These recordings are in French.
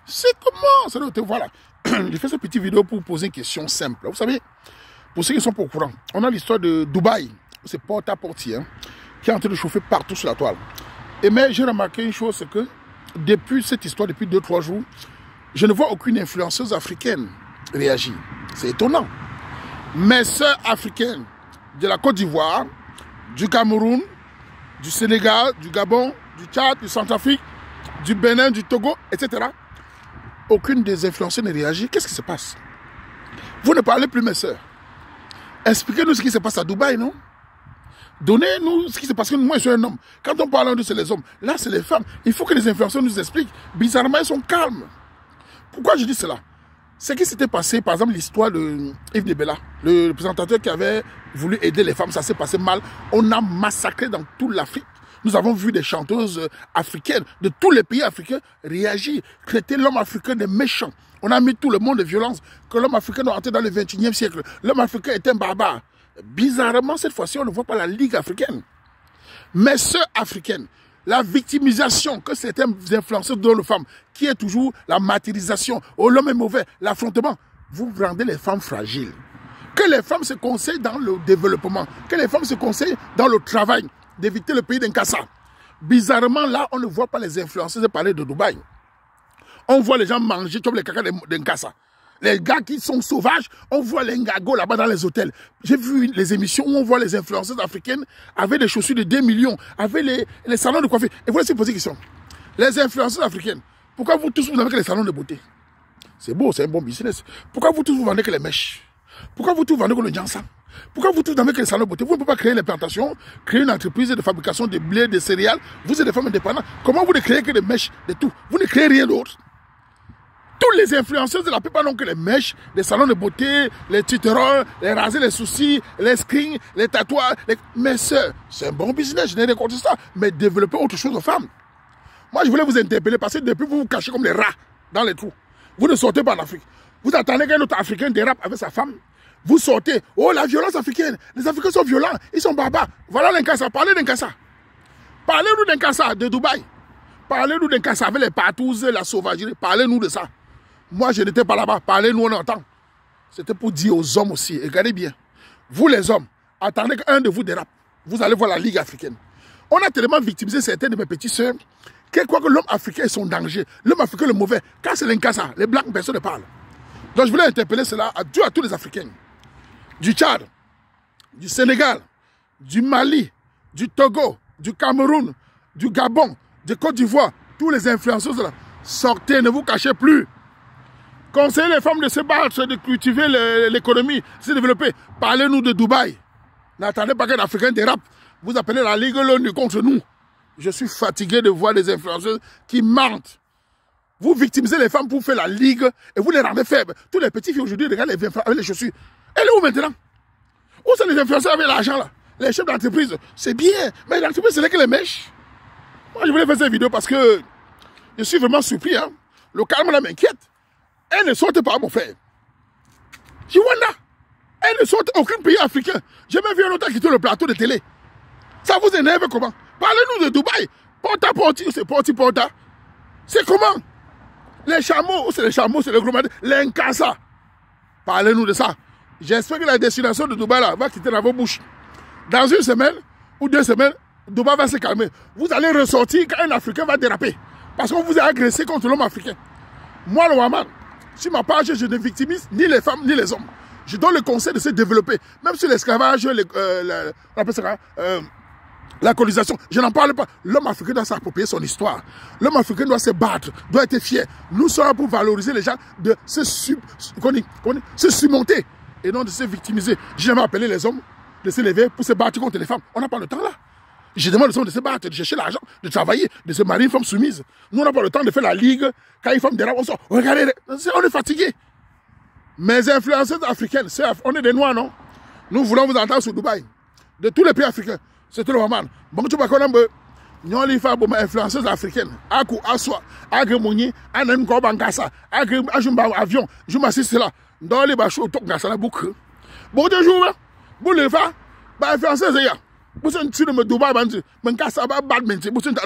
C'est comment? Ça doit te voilà. J'ai fait cette petite vidéo pour poser une question simple. Vous savez, pour ceux qui sont pas au courant, on a l'histoire de Dubaï, c'est porte-à-portier, qui est en train de chauffer partout sur la toile. Et mais j'ai remarqué une chose, c'est que depuis cette histoire, depuis 2-3 jours, je ne vois aucune influenceuse africaine réagir. C'est étonnant. Mes sœurs africaines de la Côte d'Ivoire, du Cameroun, du Sénégal, du Gabon, du Tchad, du Centrafrique, du Bénin, du Togo, etc. Aucune des influenceurs ne réagit. Qu'est-ce qui se passe? Vous ne parlez plus, mes sœurs. Expliquez-nous ce qui se passe à Dubaï, non? Donnez-nous ce qui se passe. Moi, je suis un homme. Quand on parle de c'est les hommes, là, c'est les femmes. Il faut que les influenceurs nous expliquent. Bizarrement, ils sont calmes. Pourquoi je dis cela? C'est qui s'était passé, par exemple, l'histoire de Yves Nebela, le présentateur qui avait voulu aider les femmes. Ça s'est passé mal. On a massacré dans toute l'Afrique. Nous avons vu des chanteuses africaines de tous les pays africains réagir, traiter l'homme africain de méchant. On a mis tout le monde de violence, que l'homme africain doit entrer dans le 21e siècle. L'homme africain est un barbare. Bizarrement, cette fois-ci, on ne voit pas la Ligue africaine. Mais sœurs africaines, la victimisation que certains influenceurs donnent aux femmes, qui est toujours la martyrisation, oh l'homme est mauvais, l'affrontement, vous rendez les femmes fragiles. Que les femmes se conseillent dans le développement, que les femmes se conseillent dans le travail, d'éviter le pays d'Inkassa. Bizarrement, là, on ne voit pas les influenceurs parler de Dubaï. On voit les gens manger comme les caca d'Inkassa. Les gars qui sont sauvages, on voit les ngagos là-bas dans les hôtels. J'ai vu les émissions où on voit les influenceuses africaines avec des chaussures de 2 millions, avec les salons de coiffure. Et vous laissez poser une question. Les influenceuses africaines, pourquoi vous tous vous n'avez que les salons de beauté? C'est beau, c'est un bon business. Pourquoi vous tous vous vendez que les mèches? Pourquoi vous tous vendez que le jansan? Pourquoi vous tous n'avez que les salons de beauté? Vous ne pouvez pas créer les plantations, créer une entreprise de fabrication de blé, de céréales. Vous êtes des femmes indépendantes. Comment vous ne créez que des mèches, de tout? Vous ne créez rien d'autre. Tous les influenceurs de la plupart n'ont que les mèches, les salons de beauté, les tutoreurs, les rasés, les soucis, les screens, les tatouages. Mais c'est un bon business, je n'ai rien contre ça. Mais développer autre chose aux femmes. Moi, je voulais vous interpeller parce que depuis, vous vous cachez comme les rats dans les trous. Vous ne sortez pas en Afrique. Vous attendez qu'un autre Africain dérape avec sa femme. Vous sortez. Oh, la violence africaine. Les Africains sont violents. Ils sont barbares. Voilà l'Inkassa. Parlez d'Inkassa. Parlez-nous d'Inkassa, de Dubaï. Parlez-nous d'Inkassa avec les partouzes, la sauvagerie. Parlez-nous de ça. Moi, je n'étais pas là-bas. Parlez-nous, on entend. C'était pour dire aux hommes aussi. Regardez bien. Vous, les hommes, attendez qu'un de vous dérape. Vous allez voir la Ligue africaine. On a tellement victimisé certains de mes petits sœurs qu'ils croient que l'homme africain est son danger. L'homme africain, le mauvais. Quand c'est l'Inkassa, les blancs, personne ne parle. Donc, je voulais interpeller cela à tous les Africains. Du Tchad, du Sénégal, du Mali, du Togo, du Cameroun, du Gabon, de Côte d'Ivoire, tous les influenceurs là, sortez, ne vous cachez plus. Conseillez les femmes de se battre, de cultiver l'économie, de se développer. Parlez-nous de Dubaï. N'attendez pas qu'un Africain dérape. Vous appelez la Ligue l'ONU contre nous. Je suis fatigué de voir des influenceuses qui mentent. Vous victimisez les femmes pour faire la Ligue et vous les rendez faibles. Tous les petits filles aujourd'hui regardent les influenceurs avec les chaussures. Elle est où maintenant? Où sont les influenceurs avec l'argent là? Les chefs d'entreprise, c'est bien. Mais l'entreprise, c'est là que les mèches. Moi, je voulais faire cette vidéo parce que je suis vraiment surpris. Hein? Le calme là m'inquiète. Elle ne saute pas, mon frère. Chiwanda, elle ne saute aucun pays africain. J'ai même vu un autre quitter le plateau de télé. Ça vous énerve comment? Parlez-nous de Dubaï. Porta-porti, c'est porti-porta. C'est comment? Les chameaux, c'est les chameaux, c'est le gros madé. L'Inkassa. Parlez-nous de ça. J'espère que la destination de Dubaï là, va quitter dans vos bouches. Dans une semaine ou 2 semaines, Dubaï va se calmer. Vous allez ressortir quand un Africain va déraper. Parce qu'on vous a agressé contre l'homme africain. Moi, le Waman, sur ma page, je ne victimise ni les femmes ni les hommes. Je donne le conseil de se développer. Même sur l'esclavage, la colonisation, je n'en parle pas. L'homme africain doit s'approprier son histoire. L'homme africain doit se battre, doit être fier. Nous sommes là pour valoriser les gens, de se surmonter et non de se victimiser. J'ai jamais appelé les hommes de se lever pour se battre contre les femmes. On n'a pas le temps là. Je demande aux hommes de se battre, de chercher l'argent, de travailler, de se marier une femme soumise. Nous, on n'a pas le temps de faire la ligue. Quand une femme dérape, on sort. Regardez, on est fatigué. Mes influenceurs africaines, on est des noirs, non? Nous voulons vous entendre sur Dubaï. De tous les pays africains. C'est tout le moment. Bon, tu vas connaître. Nous allons faire des influenceuses africaines. Aku, Aswa, Agremouni, Anem Kobankasa, Agremajumba avion. Je m'assiste là. Dans les bachos, tout le monde boucle. Bon, de jour, vous les faire, influenceuses, vous êtes sur le Dubaï, vous êtes badminton, vous êtes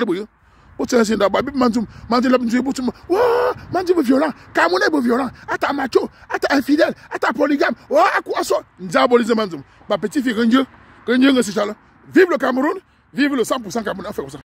c'est d'abord, Manzoum, Manzoum violent, Camerounais violent, Ata macho, Ata infidèle, Ata polygame, oh, à quoi ça? N'zabolise Manzoum. Ma petite fille, vive le Cameroun, vive le 100% Camerounais, fait comme ça.